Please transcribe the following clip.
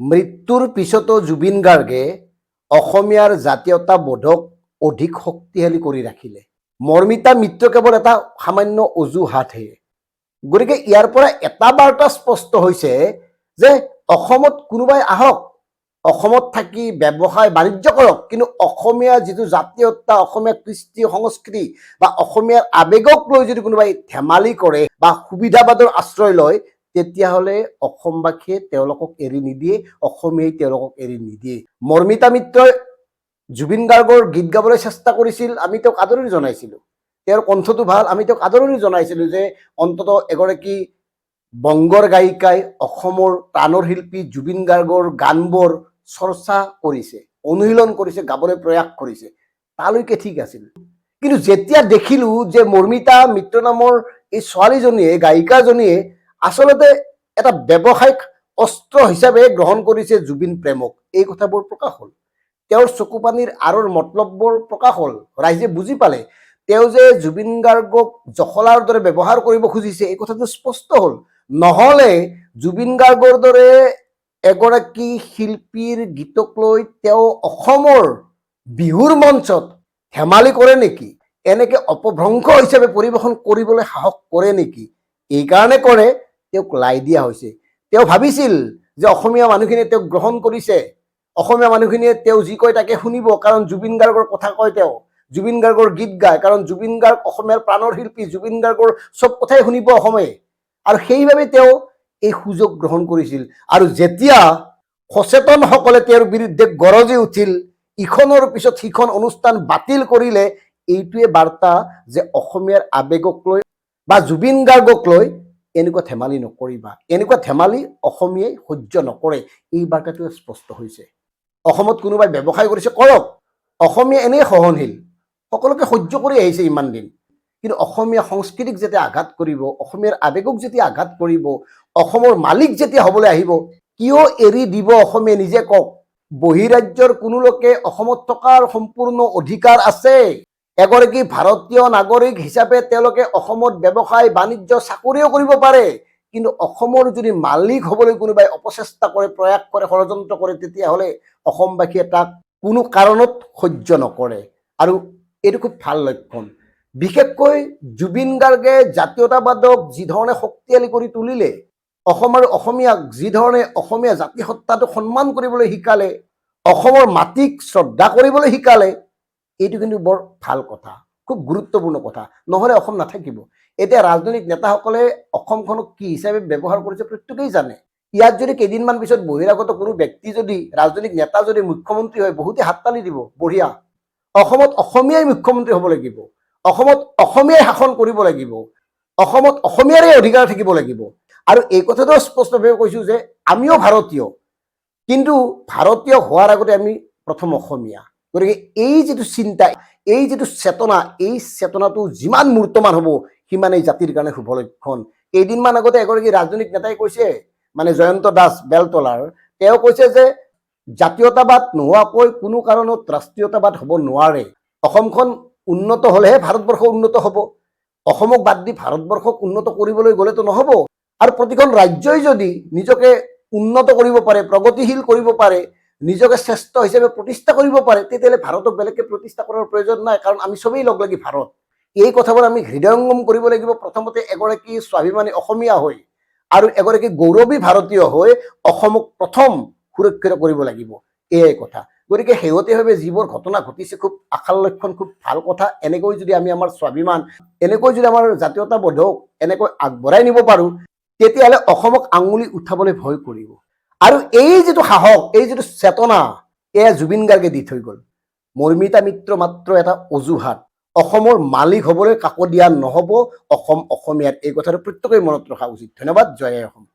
মৃত্যুৰ পিছতো জুবিন গাৰ্গে অসমীয়াৰ জাতীয়তাবোধক অধিক শক্তিশালী কৰি ৰাখিলে। মৰ্মিতা মিত্ৰ কেৱল এটা সামান্য অজুহাতহে। গতিকে ইয়াৰ পৰা এটা বাৰ্তা স্পষ্ট হৈছে যে অসমত কোনোবাই আহক, অসমত থাকি ব্যৱসায় বাণিজ্য কৰক, কিন্তু অসমীয়া যিটো জাতীয়তা, অসমীয়া কৃষ্টি সংস্কৃতি বা অসমীয়াৰ আৱেগক লৈ যদি কোনোবাই ধেমালি কৰে বা সুবিধাবাদৰ আশ্ৰয় লয়, তেতিয়াহ'লে অসমবাসীয়ে তেওঁলোকক এৰি নিদিয়ে, অসমীয়াই তেওঁলোকক এৰি নিদিয়ে। মৰ্মিতা মিত্ৰই জুবিন গাৰ্গৰ গীত গাবলৈ চেষ্টা কৰিছিল, আমি তেওঁক আদৰণি জনাইছিলোঁ। তেওঁৰ কণ্ঠটো ভাল, আমি তেওঁক আদৰণি জনাইছিলোঁ যে অন্ততঃ এগৰাকী বংগৰ গায়িকাই অসমৰ প্ৰাণৰ শিল্পী জুবিন গাৰ্গৰ গানবোৰ চৰ্চা কৰিছে, অনুশীলন কৰিছে, গাবলৈ প্ৰয়াস কৰিছে, তালৈকে ঠিক আছিল। কিন্তু যেতিয়া দেখিলোঁ যে মৰ্মিতা মিত্ৰ নামৰ এই ছোৱালীজনীয়ে, গায়িকাজনীয়ে আচলতে এটা ব্যৱসায়িক অস্ত্ৰ হিচাপে গ্ৰহণ কৰিছে জুবিন প্ৰেমক, এই কথাবোৰ প্ৰকাশ হ'ল। তেওঁৰ চকুপানীৰ আঁৰৰ মতলববোৰ প্ৰকাশ হ'ল, ৰাইজে বুজি পালে। তেওঁ যে জুবিন গাৰ্গক জখলাৰ দৰে ব্যৱহাৰ কৰিব খুজিছে, এই কথাটো স্পষ্ট হ'ল। নহ'লে জুবিন গাৰ্গৰ দৰে এগৰাকী শিল্পীৰ গীতক লৈ তেওঁ অসমৰ বিহুৰ মঞ্চত ধেমালি কৰে নেকি? এনেকে অপভ্ৰংশ হিচাপে পৰিৱেশন কৰিবলৈ সাহস কৰে নেকি? এইকাৰণে কৰে, তেওঁক লাই দিয়া হৈছে। তেওঁ ভাবিছিল যে অসমীয়া মানুহখিনিয়ে তেওঁক গ্ৰহণ কৰিছে, অসমীয়া মানুহখিনিয়ে তেওঁ যি কয় তাকে শুনিব, কাৰণ জুবিন গাৰ্গৰ কথা কয় তেওঁ, জুবিন গাৰ্গৰ গীত গায়, কাৰণ জুবিন গাৰ্গ অসমীয়াৰ প্ৰাণৰ শিল্পী, জুবিন গাৰ্গৰ চব কথাই শুনিব অসমে। আৰু সেইবাবে তেওঁ এই সুযোগ গ্ৰহণ কৰিছিল। আৰু যেতিয়া সচেতনসকলে তেওঁৰ বিৰুদ্ধে গৰজি উঠিল, ইখনৰ পিছত সিখন অনুষ্ঠান বাতিল কৰিলে, এইটোৱে বাৰ্তা যে অসমীয়াৰ আৱেগক লৈ বা জুবিন গাৰ্গক লৈ এনেকুৱা ধেমালি নকৰিবা, এনেকুৱা ধেমালি অসমীয়াই সহ্য নকৰে, এই বাৰ্তাটোৱে স্পষ্ট হৈছে। অসমত কোনোবাই ব্যৱসায় কৰিছে, কৰক, অসমীয়া এনেই সহনশীল, সকলোকে সহ্য কৰি আহিছে ইমান দিন। কিন্তু অসমীয়া সংস্কৃতিক যেতিয়া আঘাত কৰিব, অসমীয়াৰ আৱেগক যেতিয়া আঘাত কৰিব, অসমৰ মালিক যেতিয়া হ'বলৈ আহিব, কিয় এৰি দিব অসমীয়া নিজে কওক? বহিৰাজ্যৰ কোনো লোকে অসমত থকাৰ সম্পূৰ্ণ অধিকাৰ আছে। এগৰাকী ভাৰতীয় নাগৰিক হিচাপে তেওঁলোকে অসমত ব্যৱসায় বাণিজ্য চাকৰিও কৰিব পাৰে, কিন্তু অসমৰ যদি মালিক হ'বলৈ কোনোবাই অপচেষ্টা কৰে, প্ৰয়াস কৰে, ষড়যন্ত্ৰ কৰে, তেতিয়াহ'লে অসমবাসীয়ে তাক কোনো কাৰণত সহ্য নকৰে। আৰু এইটো খুব ভাল লক্ষণ। বিশেষকৈ জুবিন গাৰ্গে জাতীয়তাবাদক যিধৰণে শক্তিশালী কৰি তুলিলে, অসম আৰু অসমীয়াক যিধৰণে অসমীয়া জাতিসত্তাটোক সন্মান কৰিবলৈ শিকালে, অসমৰ মাটিক শ্ৰদ্ধা কৰিবলৈ শিকালে, এইটো কিন্তু বৰ ভাল কথা, খুব গুৰুত্বপূৰ্ণ কথা। নহ'লে অসম নাথাকিব। এতিয়া ৰাজনৈতিক নেতাসকলে অসমখনক কি হিচাপে ব্যৱহাৰ কৰিছে প্ৰত্যেকেই জানে। ইয়াত যদি কেইদিনমান পিছত বহিৰাগত কোনো ব্যক্তি যদি, ৰাজনৈতিক নেতা যদি মুখ্যমন্ত্ৰী হয়, বহুতে হাততালি দিব, বঢ়িয়া। অসমত অসমীয়াই মুখ্যমন্ত্ৰী হ'ব লাগিব, অসমত অসমীয়াই শাসন কৰিব লাগিব, অসমত অসমীয়াৰে অধিকাৰ থাকিব লাগিব। আৰু এই কথাটো স্পষ্টভাৱে কৈছোঁ যে আমিও ভাৰতীয়, কিন্তু ভাৰতীয় হোৱাৰ আগতে আমি প্ৰথম অসমীয়া। গতিকে এই যিটো চিন্তা, এই যিটো চেতনা, এই চেতনাটো যিমান মূৰ্তমান হ'ব, সিমানেই জাতিৰ কাৰণে শুভ লক্ষণ। কেইদিনমান আগতে এগৰাকী ৰাজনৈতিক নেতাই কৈছে, মানে জয়ন্ত দাস বেলতলাৰ, তেওঁ কৈছে যে জাতীয়তাবাদ নোহোৱাকৈ কোনো কাৰণত ৰাষ্ট্ৰীয়তাবাদ হ'ব নোৱাৰে। অসমখন উন্নত হ'লেহে ভাৰতবৰ্ষ উন্নত হ'ব। অসমক বাদ দি ভাৰতবৰ্ষক উন্নত কৰিবলৈ গ'লেতো নহ'ব। আৰু প্ৰতিখন ৰাজ্যই যদি নিজকে উন্নত কৰিব পাৰে, প্ৰগতিশীল কৰিব পাৰে, নিজকে শ্ৰেষ্ঠ হিচাপে প্ৰতিষ্ঠা কৰিব পাৰে, তেতিয়াহ'লে ভাৰতক বেলেগকৈ প্ৰতিষ্ঠা কৰাৰ প্ৰয়োজন নাই, কাৰণ আমি চবেই লগ লাগি ভাৰত। এই কথাবোৰ আমি হৃদয়ংগম কৰিব লাগিব। প্ৰথমতে এগৰাকী স্বাভিমানী অসমীয়া হৈ আৰু এগৰাকী গৌৰৱী ভাৰতীয় হৈ অসমক প্ৰথম সুৰক্ষিত কৰিব লাগিব, এয়াই কথা। গতিকে শেহতীয়াভাৱে যিবোৰ ঘটনা ঘটিছে, খুব আশাৰ লক্ষণ, খুব ভাল কথা। এনেকৈ যদি আমি আমাৰ স্বাভিমান, এনেকৈ যদি আমাৰ জাতীয়তাবোধক এনেকৈ আগবঢ়াই নিব পাৰোঁ, তেতিয়াহ'লে অসমক আঙুলি উঠাবলৈ ভয় কৰিব। আৰু এই যিটো সাহস, এই যিটো চেতনা, এয়া জুবিন গাৰ্গে দি থৈ গ'ল। মৰ্মিতা মিত্ৰ মাত্ৰ এটা অজুহাত। অসমৰ মালিক হ'বলৈ কাকো দিয়া নহ'ব, অসম অসমীয়াত, এই কথাটো প্ৰত্যেকেই মনত ৰখা উচিত। ধন্যবাদ। জয় অসম।